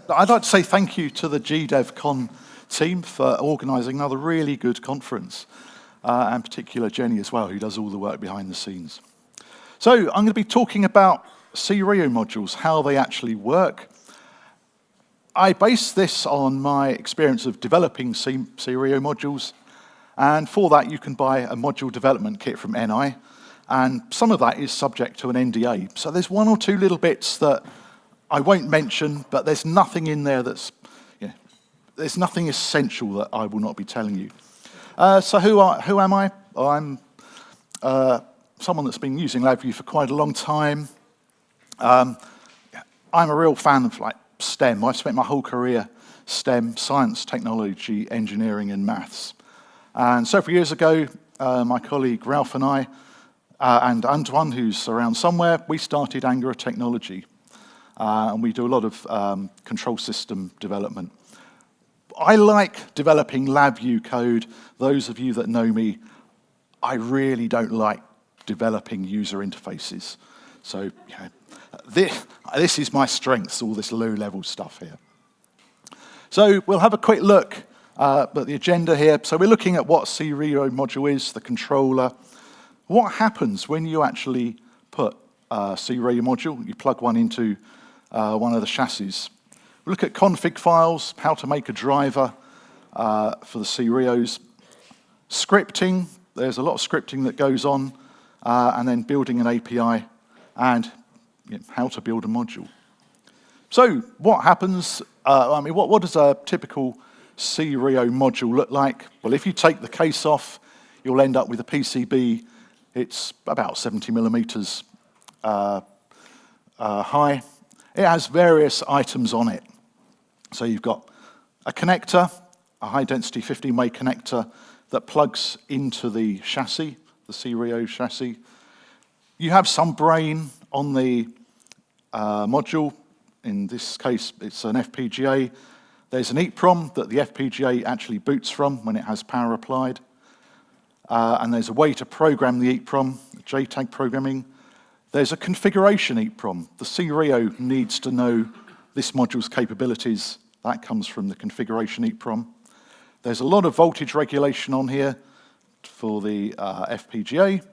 I'd like to say thank you to the GDevCon team for organising another really good conference, and in particular Jenny as well, who does all the work behind the scenes. So I'm going to be talking about cRIO modules, how they actually work. I base this on my experience of developing cRIO modules, and for that you can buy a module development kit from NI, and some of that is subject to an NDA. So there's one or two little bits that I won't mention, but there's nothing in there that's, there's nothing essential that I will not be telling you. So who am I? I'm someone that's been using LabVIEW for quite a long time. I'm a real fan of STEM. I've spent my whole career STEM, science, technology, engineering, and maths. And several years ago, my colleague Ralph and I, and Antoine, who's around somewhere, we started Angora Technology. And we do a lot of control system development. I like developing LabVIEW code. Those of you that know me, I really don't like developing user interfaces. So this is my strength, all this low-level stuff here. So we'll have a quick look at the agenda here. So we're looking at what cRIO module is, the controller. What happens when you actually put a cRIO module, you plug one into one of the chassis. We'll look at config files, how to make a driver for the cRIOs. Scripting, there's a lot of scripting that goes on, and then building an API, and how to build a module. So what happens, what does a typical cRIO module look like? Well, if you take the case off, you'll end up with a PCB. It's about 70 millimeters high. It has various items on it. So you've got a connector, a high-density 15-way connector that plugs into the chassis, the cRIO chassis. You have some brain on the module. In this case, it's an FPGA. There's an EEPROM that the FPGA actually boots from when it has power applied. And there's a way to program the EEPROM, JTAG programming. There's a configuration EEPROM. The cRIO needs to know this module's capabilities. That comes from the configuration EEPROM. There's a lot of voltage regulation on here for the FPGA.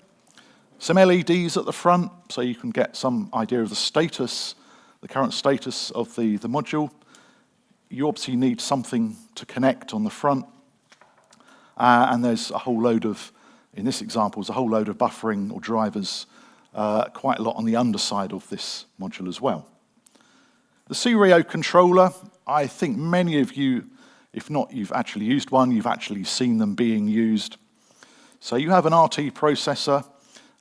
Some LEDs at the front, so you can get some idea of the status, the current status of the module. You obviously need something to connect on the front. And there's a whole load of, in this example, there's a whole load of buffering or drivers, quite a lot on the underside of this module as well. The cRIO controller, I think many of you, if not you've actually used one, you've actually seen them being used. So you have an RT processor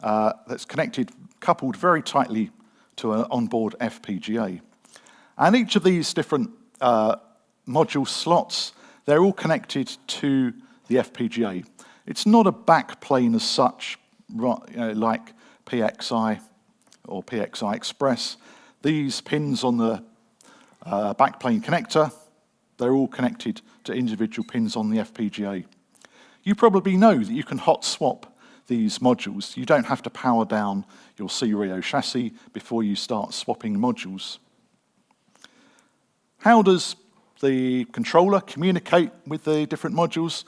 that's connected, coupled very tightly to an onboard FPGA. And each of these different module slots, they're all connected to the FPGA. It's not a backplane as such, like PXI or PXI Express. These pins on the backplane connector, they're all connected to individual pins on the FPGA. You probably know that you can hot swap these modules. You don't have to power down your cRIO chassis before you start swapping modules. How does the controller communicate with the different modules?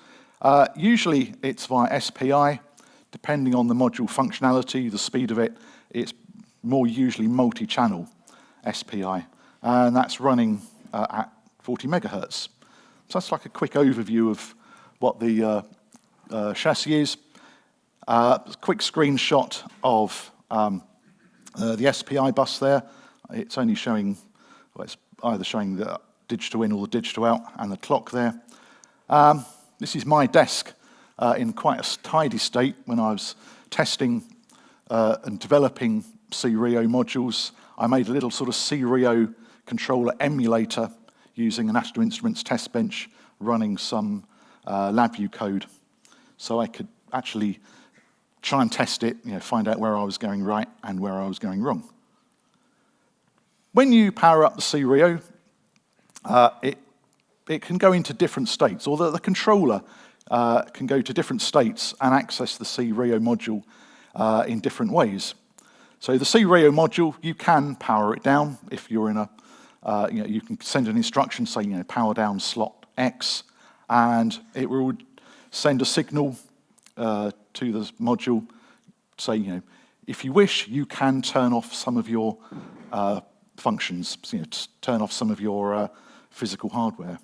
Usually it's via SPI. Depending on the module functionality, the speed of it, it's more usually multi-channel SPI. And that's running at 40 megahertz. So that's like a quick overview of what the chassis is. Quick screenshot of the SPI bus there. It's only showing, well, it's either showing the digital in or the digital out, and the clock there. This is my desk in quite a tidy state when I was testing and developing cRIO modules. I made a little sort of cRIO controller emulator using an Astro Instruments test bench running some LabVIEW code. So I could actually try and test it, find out where I was going right and where I was going wrong. When you power up the cRIO, it can go into different states, or the controller can go to different states and access the cRIO module in different ways. So the cRIO module, you can power it down if you're in You can send an instruction saying, power down slot X, and it will send a signal to the module, say, if you wish, you can turn off some of your functions, turn off some of your physical hardware.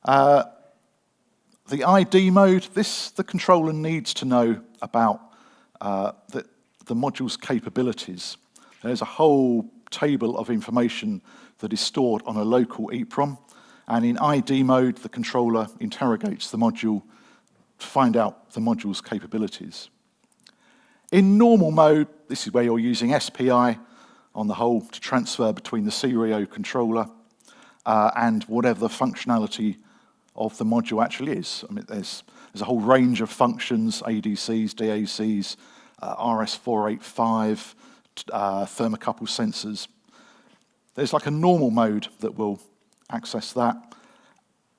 The ID mode, the controller needs to know about the module's capabilities. There's a whole table of information that is stored on a local EEPROM, and in ID mode, the controller interrogates the module to find out the module's capabilities. In normal mode, this is where you're using SPI on the whole to transfer between the cRIO controller and whatever the functionality of the module actually is. I mean, there's a whole range of functions, ADCs, DACs, RS485, thermocouple sensors. There's like a normal mode that will access that.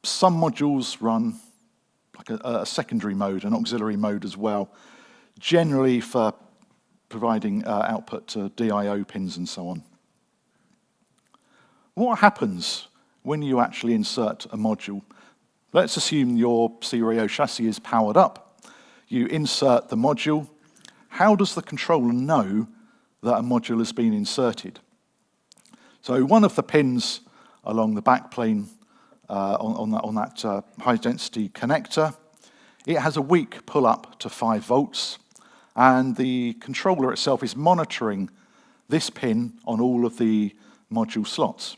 Some modules run like a secondary mode, an auxiliary mode as well, generally for providing output to DIO pins and so on. What happens when you actually insert a module? Let's assume your cRIO chassis is powered up. You insert the module. How does the controller know that a module has been inserted? So one of the pins along the backplane on that high-density connector, it has a weak pull-up to 5 volts, and the controller itself is monitoring this pin on all of the module slots.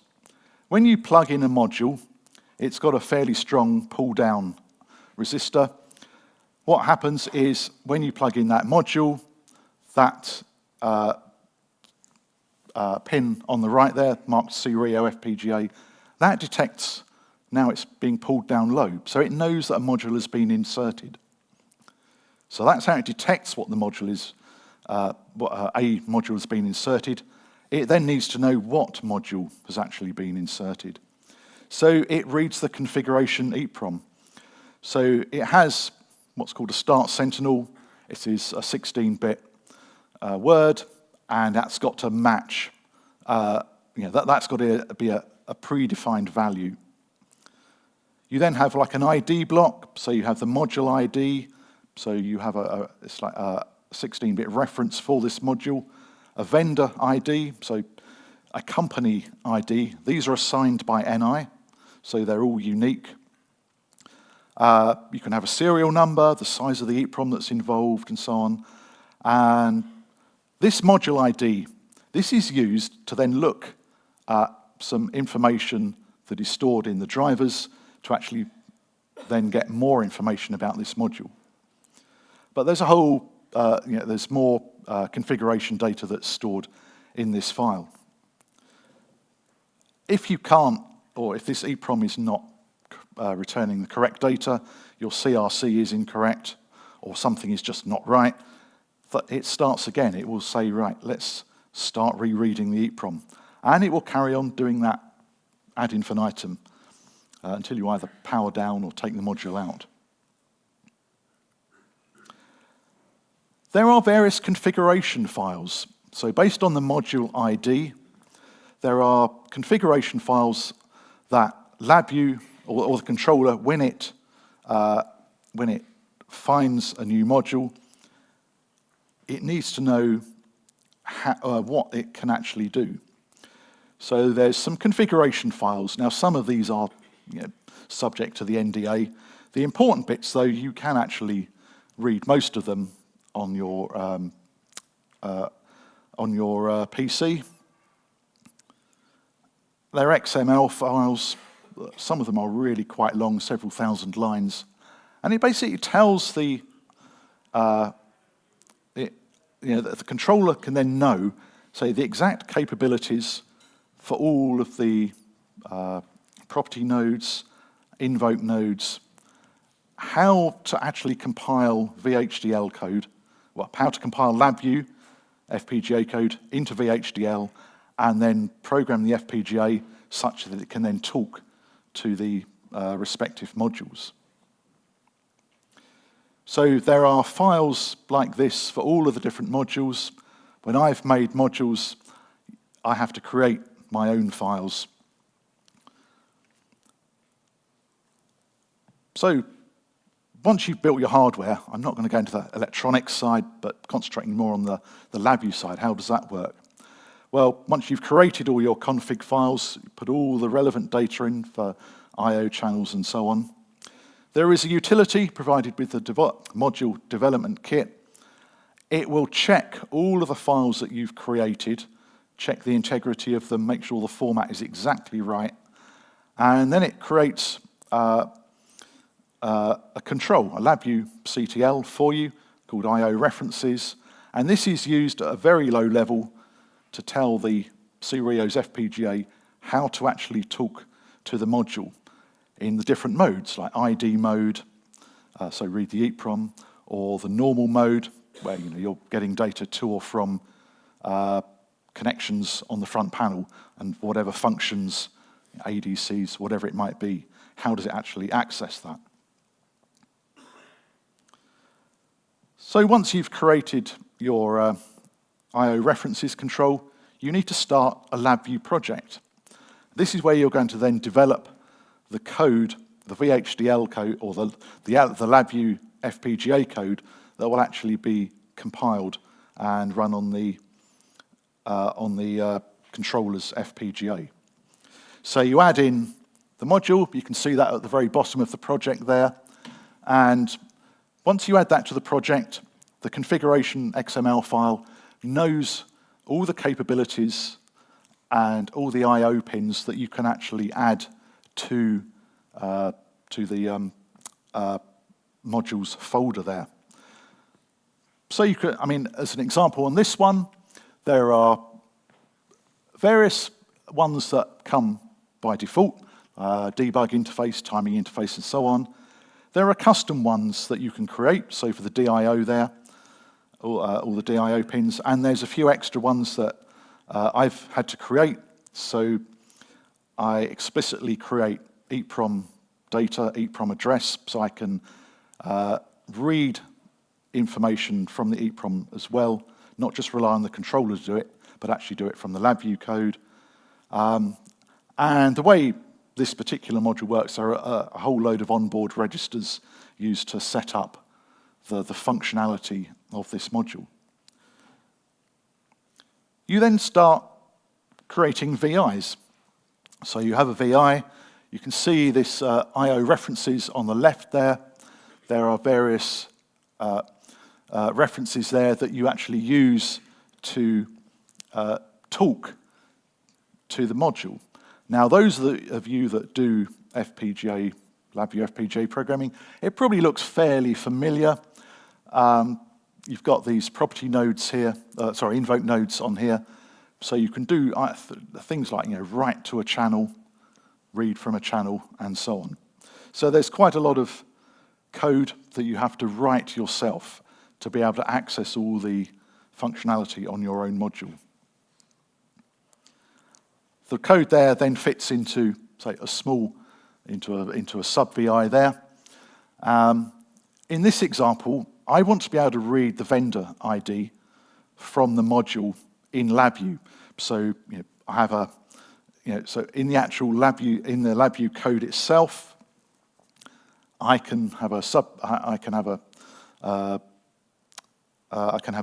When you plug in a module, it's got a fairly strong pull-down resistor. What happens is when you plug in that module, that pin on the right there, marked cRIO FPGA, that detects now it's being pulled down low. So it knows that a module has been inserted. So that's how it detects what the module is, what a module has been inserted. It then needs to know what module has actually been inserted. So it reads the configuration EEPROM. So it has what's called a start sentinel. It is a 16-bit word, and that's got to match. That's got to be a predefined value. You then have like an ID block. So you have the module ID. So you have it's like a 16-bit reference for this module. A vendor ID, so a company ID. These are assigned by NI, so they're all unique. You can have a serial number, the size of the EEPROM that's involved, and so on. And this module ID, this is used to then look at some information that is stored in the drivers to actually then get more information about this module. But there's a whole, there's more configuration data that's stored in this file. If you can't, or if this EEPROM is not returning the correct data, your CRC is incorrect, or something is just not right, it starts again. It will say, right, let's start rereading the EEPROM. And it will carry on doing that ad infinitum until you either power down or take the module out. There are various configuration files. So based on the module ID, there are configuration files that LabVIEW or the controller, when it finds a new module, it needs to know what it can actually do. So there's some configuration files. Now some of these are subject to the NDA. The important bits, though, you can actually read most of them on your PC. They're XML files. Some of them are really quite long, several thousand lines, and it basically tells the the controller can then know, say, the exact capabilities for all of the property nodes, invoke nodes, how to actually compile VHDL code, well, how to compile LabVIEW FPGA code into VHDL, and then program the FPGA such that it can then talk to the respective modules. So there are files like this for all of the different modules. When I've made modules, I have to create my own files. So once you've built your hardware, I'm not going to go into the electronics side, but concentrating more on the LabVIEW side. How does that work? Well, once you've created all your config files, you put all the relevant data in for I/O channels and so on. There is a utility provided with the module development kit. It will check all of the files that you've created, check the integrity of them, make sure the format is exactly right, and then it creates a control, a LabVIEW CTL for you called I/O references, and this is used at a very low level to tell the cRIO's FPGA how to actually talk to the module in the different modes, like ID mode, so read the EEPROM, or the normal mode, where you're getting data to or from connections on the front panel, and whatever functions, ADCs, whatever it might be, how does it actually access that? So once you've created your I/O references control, you need to start a LabVIEW project. This is where you're going to then develop the code, the VHDL code, or the LabVIEW FPGA code that will actually be compiled and run on the controller's FPGA. So you add in the module. You can see that at the very bottom of the project there. And once you add that to the project, the configuration XML file knows all the capabilities and all the I/O pins that you can actually add to the modules folder there. So you could, as an example on this one, there are various ones that come by default, debug interface, timing interface, and so on. There are custom ones that you can create, so for the DIO there, all the DIO pins, and there's a few extra ones that I've had to create. So I explicitly create EEPROM data, EEPROM address, so I can read information from the EEPROM as well, not just rely on the controller to do it, but actually do it from the LabVIEW code. And the way this particular module works, there are a whole load of onboard registers used to set up the functionality of this module. You then start creating VIs. So you have a VI. You can see this I/O references on the left there. There are various references there that you actually use to talk to the module. Now, those of you that do FPGA, LabVIEW FPGA programming, it probably looks fairly familiar. You've got these property nodes here, invoke nodes on here. So you can do things like write to a channel, read from a channel, and so on. So there's quite a lot of code that you have to write yourself to be able to access all the functionality on your own module. The code there then fits into, say, into a sub-VI there. In this example, I want to be able to read the vendor ID from the module in LabVIEW. So I have so in the actual LabVIEW, in the LabVIEW code itself, I can have a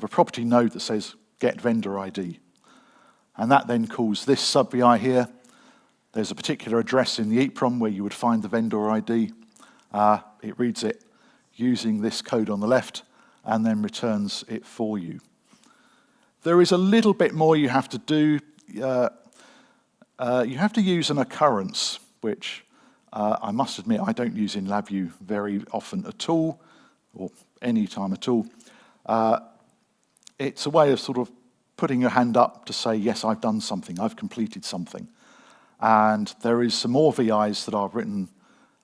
property node that says get vendor ID. And that then calls this sub-VI here. There's a particular address in the EEPROM where you would find the vendor ID. It reads it using this code on the left and then returns it for you. There is a little bit more you have to do. You have to use an occurrence, which I must admit I don't use in LabVIEW very often at all, or any time at all. It's a way of sort of putting your hand up to say, yes, I've done something, I've completed something. And there is some more VIs that are written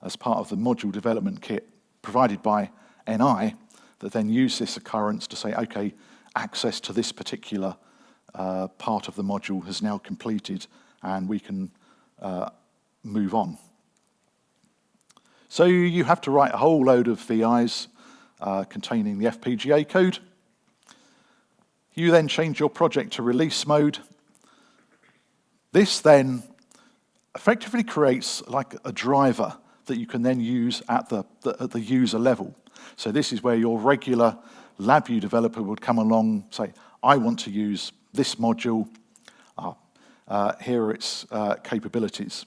as part of the module development kit provided by NI that then use this occurrence to say, okay, access to this particular part of the module has now completed and we can move on. So you have to write a whole load of VIs containing the FPGA code. You then change your project to release mode. This then effectively creates like a driver that you can then use at the user level. So this is where your regular LabVIEW developer would come along, say, I want to use this module. Here are its capabilities.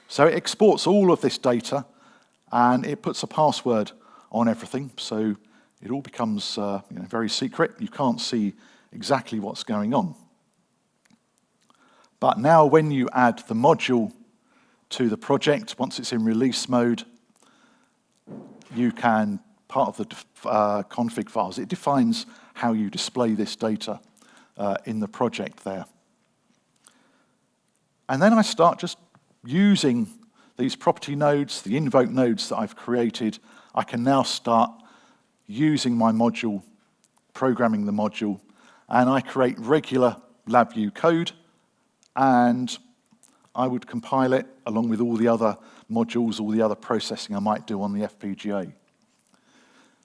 So it exports all of this data, and it puts a password on everything. So it all becomes very secret. You can't see exactly what's going on. But now when you add the module to the project, once it's in release mode, you can, part of the config files, it defines how you display this data in the project there. And then I start just using these property nodes, the invoke nodes that I've created. I can now start using my module, programming the module, and I create regular LabVIEW code, and I would compile it along with all the other modules, all the other processing I might do on the FPGA.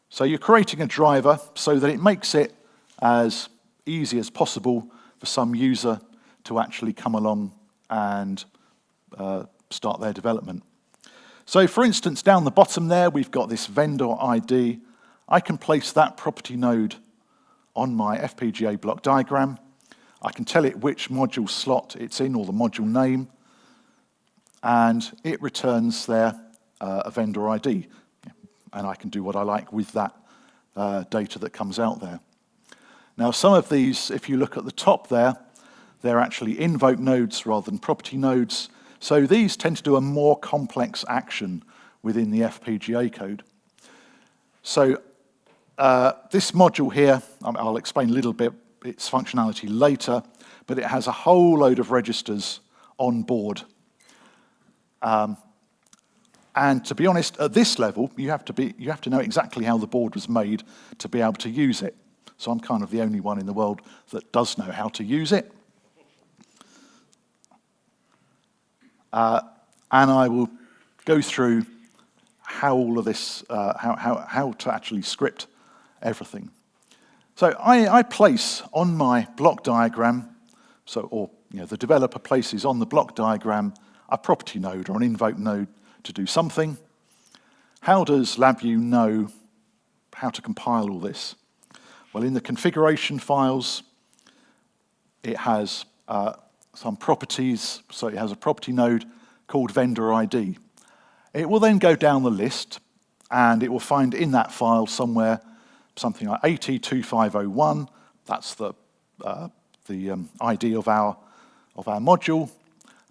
So you're creating a driver so that it makes it as easy as possible for some user to actually come along and start their development. So for instance, down the bottom there, we've got this vendor ID. I can place that property node on my FPGA block diagram. I can tell it which module slot it's in, or the module name, and it returns there a vendor ID. And I can do what I like with that data that comes out there. Now, some of these, if you look at the top there, they're actually invoke nodes rather than property nodes. So these tend to do a more complex action within the FPGA code. So this module here, I'll explain a little bit its functionality later, but it has a whole load of registers on board. And to be honest, at this level, you have to know exactly how the board was made to be able to use it. So I'm kind of the only one in the world that does know how to use it. And I will go through how all of this, how to actually script everything. So I place on my block diagram, the developer places on the block diagram a property node or an invoke node to do something. How does LabVIEW know how to compile all this? Well, in the configuration files, it has some properties. So it has a property node called vendor ID. It will then go down the list, and it will find in that file somewhere something like AT2501. That's the ID of our module,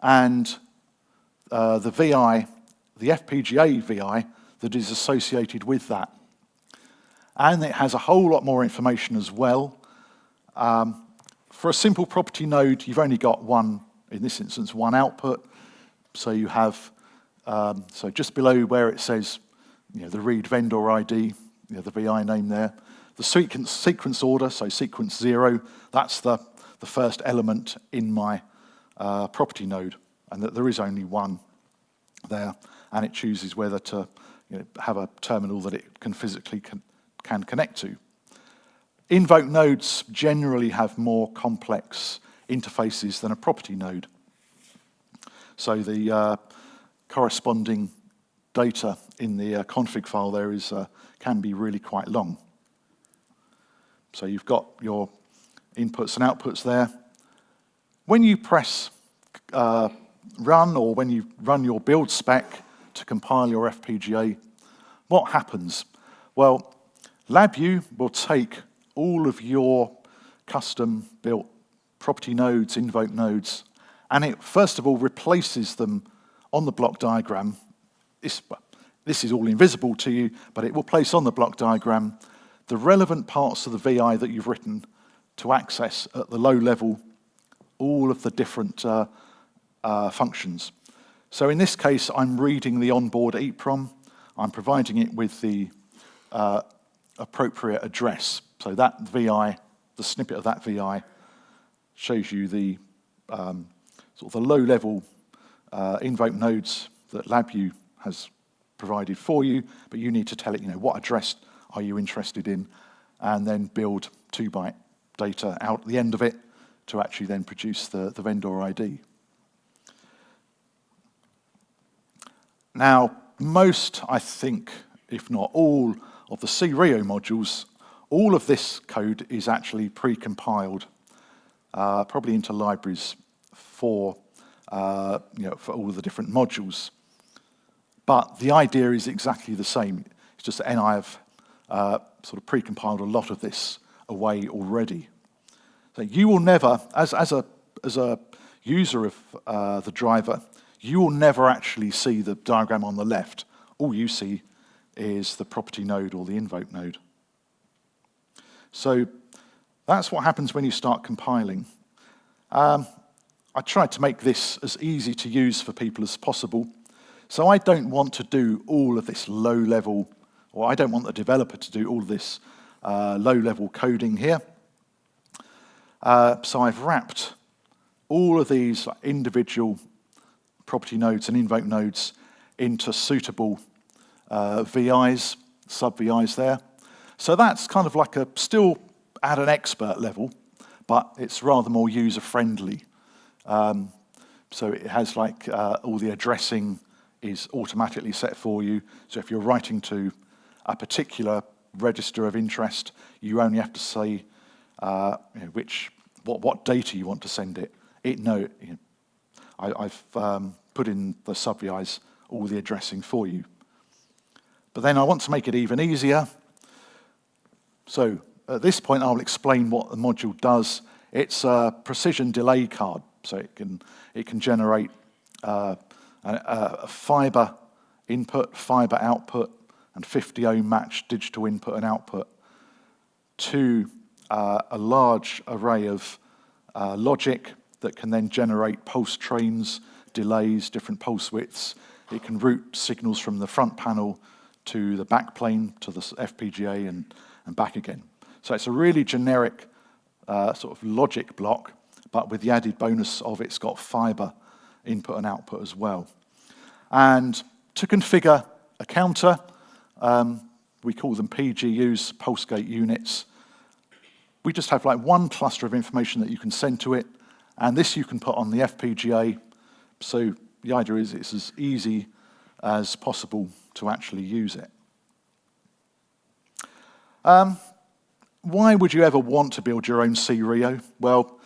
and the VI, the FPGA VI that is associated with that. And it has a whole lot more information as well. For a simple property node, you've only got one, in this instance, one output. So you have, so just below where it says, the read vendor ID, the VI name there, the sequence order, so sequence 0, that's the first element in my property node, and that there is only one there, and it chooses whether to have a terminal that it can physically can connect to. Invoke nodes generally have more complex interfaces than a property node. So the corresponding data in the config file there can be really quite long. So you've got your inputs and outputs there. When you press run, or when you run your build spec to compile your FPGA, what happens? Well, LabVIEW will take all of your custom-built property nodes, invoke nodes, and it first of all replaces them on the block diagram. This is all invisible to you, but it will place on the block diagram the relevant parts of the VI that you've written to access at the low level all of the different functions. So in this case, I'm reading the onboard EEPROM. I'm providing it with the appropriate address. So that VI, the snippet of that VI, shows you the sort of the low-level invoke nodes that LabVIEW has provided for you, but you need to tell it, what address are you interested in, and then build 2-byte data out at the end of it to actually then produce the vendor ID. Now, most, I think, if not all, of the cRIO modules, all of this code is actually pre-compiled, probably into libraries for for all the different modules. But the idea is exactly the same. It's just that NI have sort of pre-compiled a lot of this away already. So you will never, as a user of the driver, you will never actually see the diagram on the left. All you see is the property node or the invoke node. So that's what happens when you start compiling. I tried to make this as easy to use for people as possible. So I don't want to do all of this low-level, or I don't want the developer to do all this low-level coding here. So I've wrapped all of these individual property nodes and invoke nodes into suitable VIs, sub-VIs there. So that's kind of like still at an expert level, but it's rather more user-friendly. So it has all the addressing is automatically set for you. So if you're writing to a particular register of interest, you only have to say what data you want to send it. I've put in the sub-VIs all the addressing for you. But then I want to make it even easier. So at this point, I'll explain what the module does. It's a precision delay card, so it can generate a fiber input, fiber output, and 50 ohm matched digital input and output to a large array of logic that can then generate pulse trains, delays, different pulse widths. It can route signals from the front panel to the backplane, to the FPGA, and back again. So it's a really generic sort of logic block, but with the added bonus of it's got fiber input and output as well. And to configure a counter, we call them PGUs, pulse gate units. We just have one cluster of information that you can send to it, and this you can put on the FPGA. So the idea is it's as easy as possible to actually use it. Why would you ever want to build your own cRIO? Well,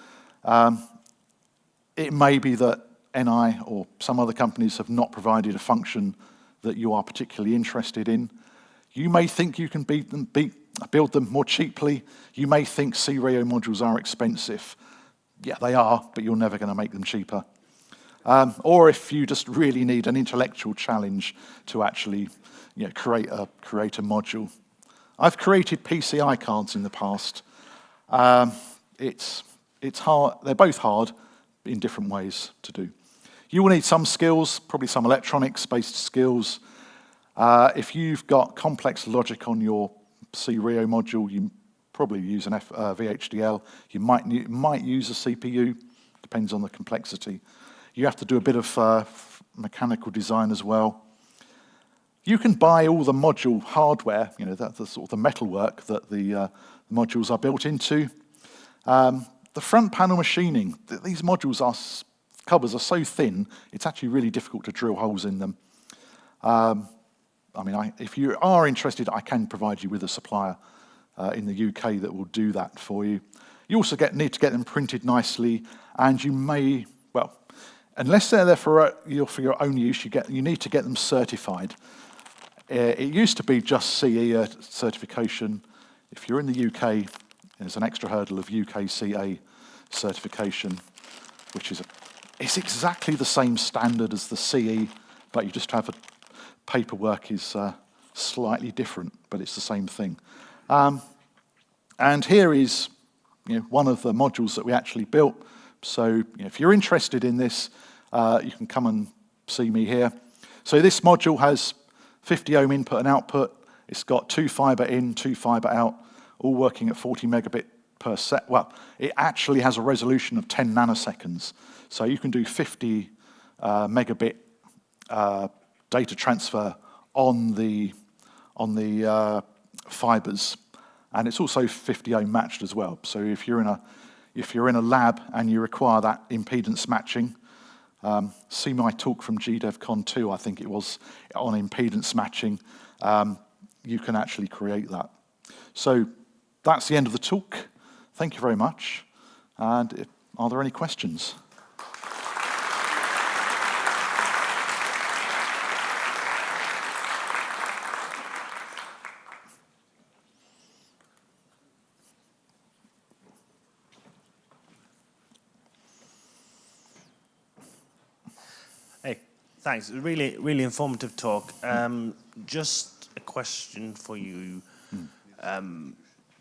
it may be that NI or some other companies have not provided a function that you are particularly interested in. You may think you can build them more cheaply. You may think cRIO modules are expensive. Yeah, they are, but you're never going to make them cheaper. Or if you just really need an intellectual challenge to actually create a module. I've created PCI cards in the past. It's hard. They're both hard in different ways to do. You will need some skills, probably some electronics-based skills. If you've got complex logic on your cRIO module, you probably use an VHDL. You might use a CPU, depends on the complexity. You have to do a bit of mechanical design as well. You can buy all the module hardware, that's the sort of the metalwork that the modules are built into. The front panel machining, these modules covers are so thin, it's actually really difficult to drill holes in them. If you are interested, I can provide you with a supplier in the UK that will do that for you. You also need to get them printed nicely, and you may, unless they're there for your own use, you need to get them certified. It used to be just CE certification. If you're in the UK, there's an extra hurdle of UK CA certification, which is it's exactly the same standard as the CE, but you just have paperwork is slightly different, but it's the same thing. And here is one of the modules that we actually built. So if you're interested in this, you can come and see me here. So this module has 50 ohm input and output. It's got 2 fiber in, 2 fiber out, all working at 40 megabit per sec. Well, it actually has a resolution of 10 nanoseconds. So you can do 50 megabit data transfer on the fibers, and it's also 50 ohm matched as well. So if you're in a lab and you require that impedance matching, See my talk from GDevCon 2, I think it was, on impedance matching. You can actually create that. So that's the end of the talk. Thank you very much. And are there any questions? Hey, thanks. Really, really informative talk. Just a question for you.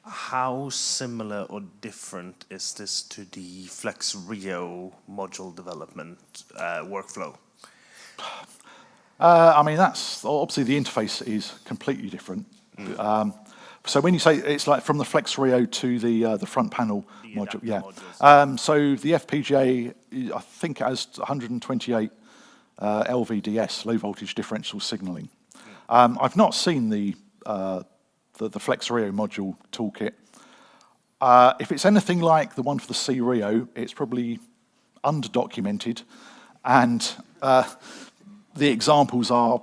How similar or different is this to the cRIO module development workflow? I mean, that's obviously the interface is completely different. So when you say it's like from the cRIO to the front panel module, yeah. So the FPGA, I think it has 128 LVDS, low voltage differential signaling. I've not seen the cRIO module toolkit. If it's anything like the one for the cRIO, it's probably underdocumented, and the examples are,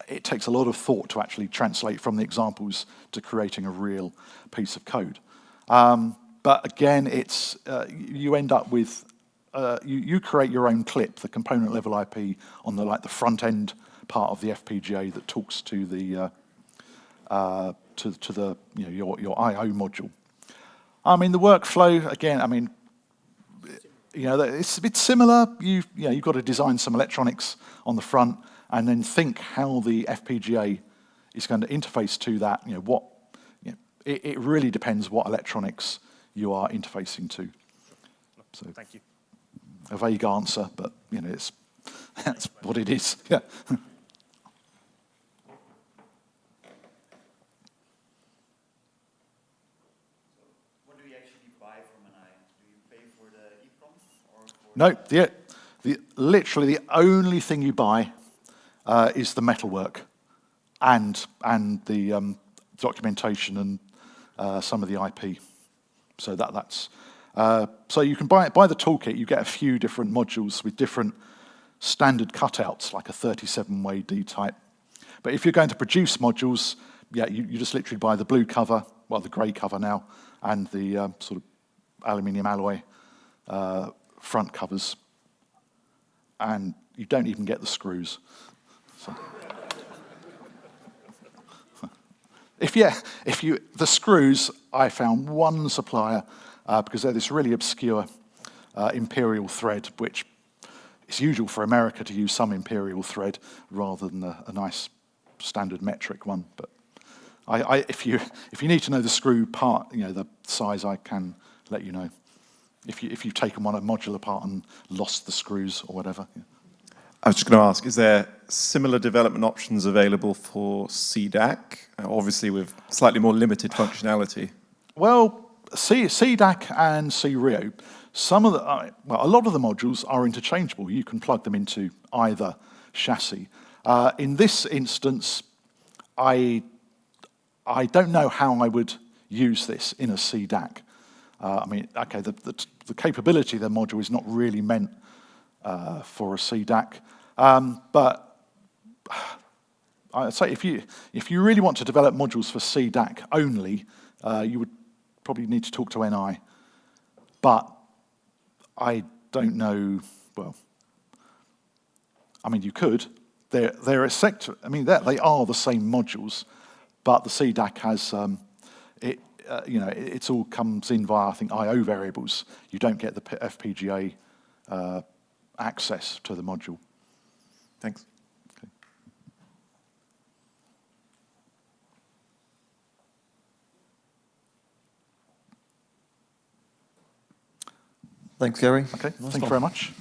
it takes a lot of thought to actually translate from the examples to creating a real piece of code. But again, it's you end up with, you create your own clip, the component level IP on the front end part of the FPGA that talks to the your I/O module. I mean, the workflow, again, I mean, it's a bit similar. You've got to design some electronics on the front and then think how the FPGA is going to interface to that. It really depends what electronics you are interfacing to. So, thank you. A vague answer, but that's what it is. Yeah. No, literally the only thing you buy is the metalwork and the documentation and some of the IP. So that's so you can buy the toolkit. You get a few different modules with different standard cutouts, like a 37-way D type. But if you're going to produce modules, yeah, you just literally buy the blue cover, well, the grey cover now, and the sort of aluminium alloy front covers, and you don't even get the screws. So. The screws, I found one supplier because they're this really obscure imperial thread, which it's usual for America to use some imperial thread rather than a nice standard metric one. But if you need to know the screw part, the size, I can let you know. If you've taken one module apart and lost the screws or whatever. Yeah. I was just going to ask, is there similar development options available for CDAC, obviously with slightly more limited functionality? Well, CDAC and cRIO, a lot of the modules are interchangeable. You can plug them into either chassis. In this instance, I don't know how I would use this in a CDAC. I mean, okay, the capability of the module is not really meant for a CDAC, but I'd say if you really want to develop modules for CDAC only, you would probably need to talk to NI. But I don't know. Well, I mean, you could. They're a sector. I mean, they are the same modules, but the CDAC has it all comes in via, I think, I/O variables. You don't get the FPGA access to the module. Thanks. Okay. Thanks, Gary. Okay, thank you very much.